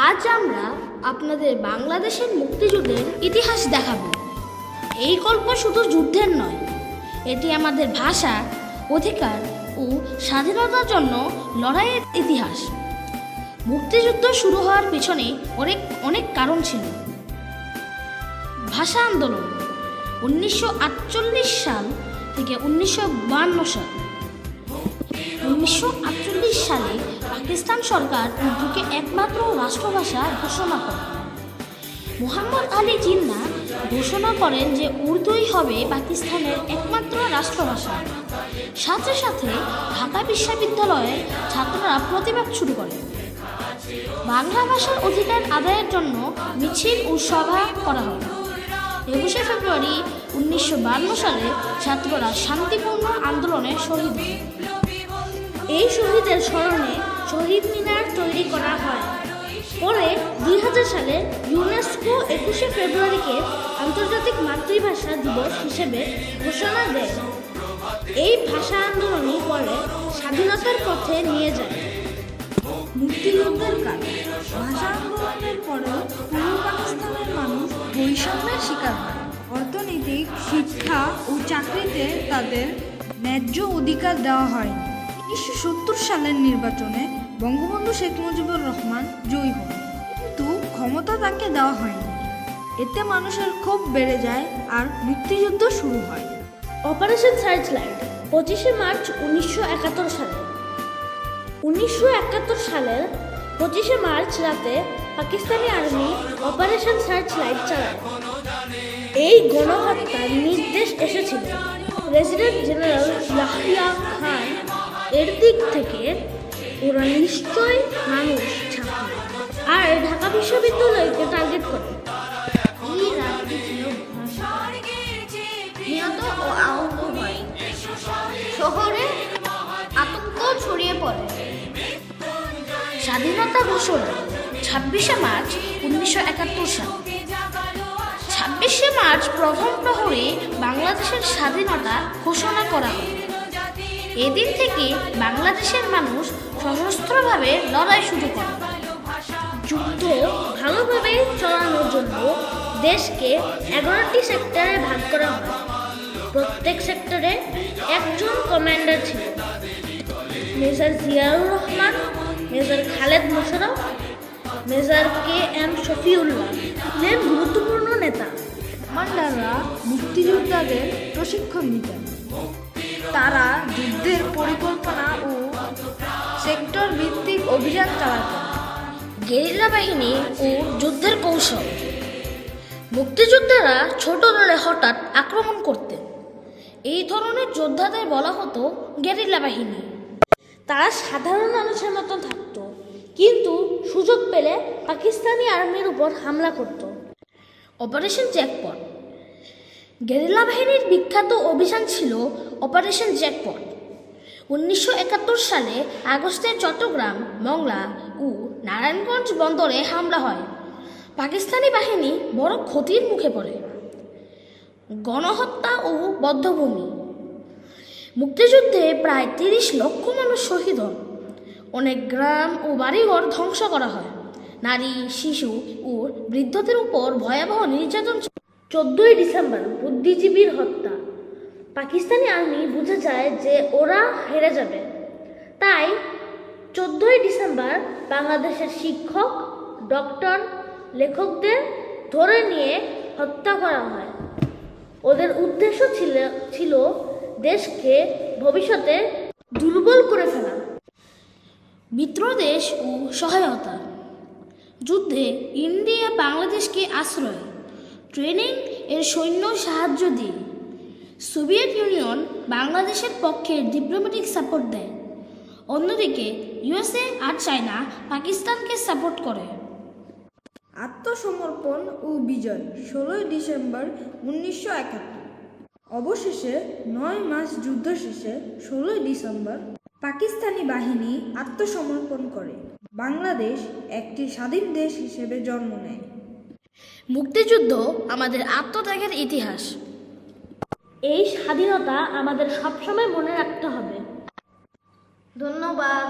আজ আমরা আপনাদের বাংলাদেশের মুক্তিযুদ্ধের ইতিহাস দেখাবো। এই গল্প শুধু যুদ্ধের নয়, এটি আমাদের ভাষা, অধিকার ও স্বাধীনতার জন্য লড়াইয়ের ইতিহাস। মুক্তিযুদ্ধ শুরু হওয়ার পিছনে অনেক কারণ ছিল। ভাষা আন্দোলন 1948 সাল থেকে 1952 সাল। 1948 সালে পাকিস্তান সরকার উর্দুকে একমাত্র রাষ্ট্রভাষা ঘোষণা করে। মোহাম্মদ আলী জিন্নাহ ঘোষণা করেন যে উর্দুই হবে পাকিস্তানের একমাত্র রাষ্ট্রভাষা। সাথে সাথে ঢাকা বিশ্ববিদ্যালয়ে ছাত্ররা প্রতিবাদ শুরু করে। বাংলা ভাষার অধিকার আদায়ের জন্য মিছিল ও সভা করা হয়। 21শে ফেব্রুয়ারি 1952 সালে ছাত্ররা শান্তিপূর্ণ আন্দোলনে শহীদ হয়। এই শহীদের স্মরণে শহীদ মিনার তৈরি করা হয়। পরে 2000 সালে ইউনেস্কো 21শে ফেব্রুয়ারিকে আন্তর্জাতিক মাতৃভাষা দিবস হিসেবে ঘোষণা দেয়। এই ভাষা আন্দোলনই পরে স্বাধীনতার পথে নিয়ে যায়। মুক্তিযুদ্ধের কাল। ভাষা আন্দোলনের পরেও পূর্ব পাকিস্তানের মানুষ বৈষম্যের শিকার হয়। অর্থনৈতিক, শিক্ষা ও চাকরিতে তাদের ন্যায্য অধিকার দেওয়া হয়নি। 1970 সালের নির্বাচনে বঙ্গবন্ধু শেখ মুজিবুর রহমান জয়ী হন, কিন্তু ক্ষমতা তাকে দেওয়া হয়নি। এতে মানুষের ক্ষোভ বেড়ে যায় আর মুক্তিযুদ্ধ শুরু হয়। অপারেশন সার্চলাইট 25শে মার্চ 1971 সালে। 1971 সালের 25শে মার্চ রাতে পাকিস্তানি আর্মি অপারেশন সার্চলাইট চালায়। এই গণহত্যার নির্দেশ এসেছিল প্রেসিডেন্ট জেনারেল ইয়াহিয়া খান এর দিক থেকে। ওরা নিশ্চয় মানুষ, ছাত্র আর ঢাকা বিশ্ববিদ্যালয়কে টার্গেট করে। এই রাতটি ছিল নিহত ও আহত হয়। শহরে আতঙ্ক ছড়িয়ে পড়ে। স্বাধীনতা ঘোষণা 26শে মার্চ 1971 সাল। 26শে মার্চ প্রথম প্রহরে বাংলাদেশের স্বাধীনতা ঘোষণা করা হয়। এদিন থেকে বাংলাদেশের মানুষ সশস্ত্রভাবে লড়াই শুরু করে। যুদ্ধ ভালোভাবে চালানোর জন্য দেশকে 11টি সেক্টরে ভাগ করা হয়। প্রত্যেক সেক্টরে একজন কমান্ডার ছিল। Major Ziaur Rahman, major Khaled Mosharraf, major KM Shafiullah ছিলেন গুরুত্বপূর্ণ নেতা। কমান্ডাররা মুক্তিযোদ্ধাদের প্রশিক্ষণ দিতেন। তারা যুদ্ধের পরিকল্পনা ও সেক্টর ভিত্তিক অভিযান চালাতেন। গেরিলা বাহিনী ও যুদ্ধের কৌশল। মুক্তিযোদ্ধারা ছোট দলে হঠাৎ আক্রমণ করতেন। এই ধরনের যোদ্ধাদের বলা হতো গেরিলা বাহিনী। তারা সাধারণ মানুষের মতো থাকত, কিন্তু সুযোগ পেলে পাকিস্তানি আর্মির উপর হামলা করত। Operation jackpot. গেরিলা বাহিনীর বিখ্যাত অভিযান ছিল অপারেশন জ্যাকপট। 1971 সালে আগস্টে চট্টগ্রাম, মংলা ও নারায়ণগঞ্জ বন্দরে হামলা হয়। পাকিস্তানি বাহিনী বড় ক্ষতির মুখে পড়ে। গণহত্যা ও বধ্যভূমি। মুক্তিযুদ্ধে প্রায় 30 লক্ষ মানুষ শহীদ হন। অনেক গ্রাম ও বাড়িঘর ধ্বংস করা হয়। নারী, শিশু ও বৃদ্ধদের উপর ভয়াবহ নির্যাতন। 14ই ডিসেম্বর বুদ্ধিজীবীর হত্যা। পাকিস্তানি আর্মি বুঝে যায় যে ওরা হেরে যাবে, তাই 14ই ডিসেম্বর বাংলাদেশের শিক্ষক, ডক্টর, লেখকদের ধরে নিয়ে হত্যা করা হয়। ওদের উদ্দেশ্য ছিল দেশকে ভবিষ্যতে দুর্বল করে ফেলা। মিত্রদেশ ও সহায়তা। যুদ্ধে ইন্ডিয়া বাংলাদেশকে আশ্রয়, ট্রেনিং এর সৈন্য সাহায্য দিয়ে। সোভিয়েত ইউনিয়ন বাংলাদেশের পক্ষে ডিপ্লোম্যাটিক সাপোর্ট দেয়। অন্যদিকে USA আর চায়না পাকিস্তানকে সাপোর্ট করে। আত্মসমর্পণ ও বিজয় 16ই ডিসেম্বর 1971। অবশেষে 9 মাস যুদ্ধ শেষে 16ই ডিসেম্বর পাকিস্তানি বাহিনী আত্মসমর্পণ করে। বাংলাদেশ একটি স্বাধীন দেশ হিসেবে জন্ম নেয়। মুক্তিযুদ্ধ আমাদের আত্মত্যাগের ইতিহাস। এই স্বাধীনতা আমাদের সবসময় মনে রাখতে হবে। ধন্যবাদ।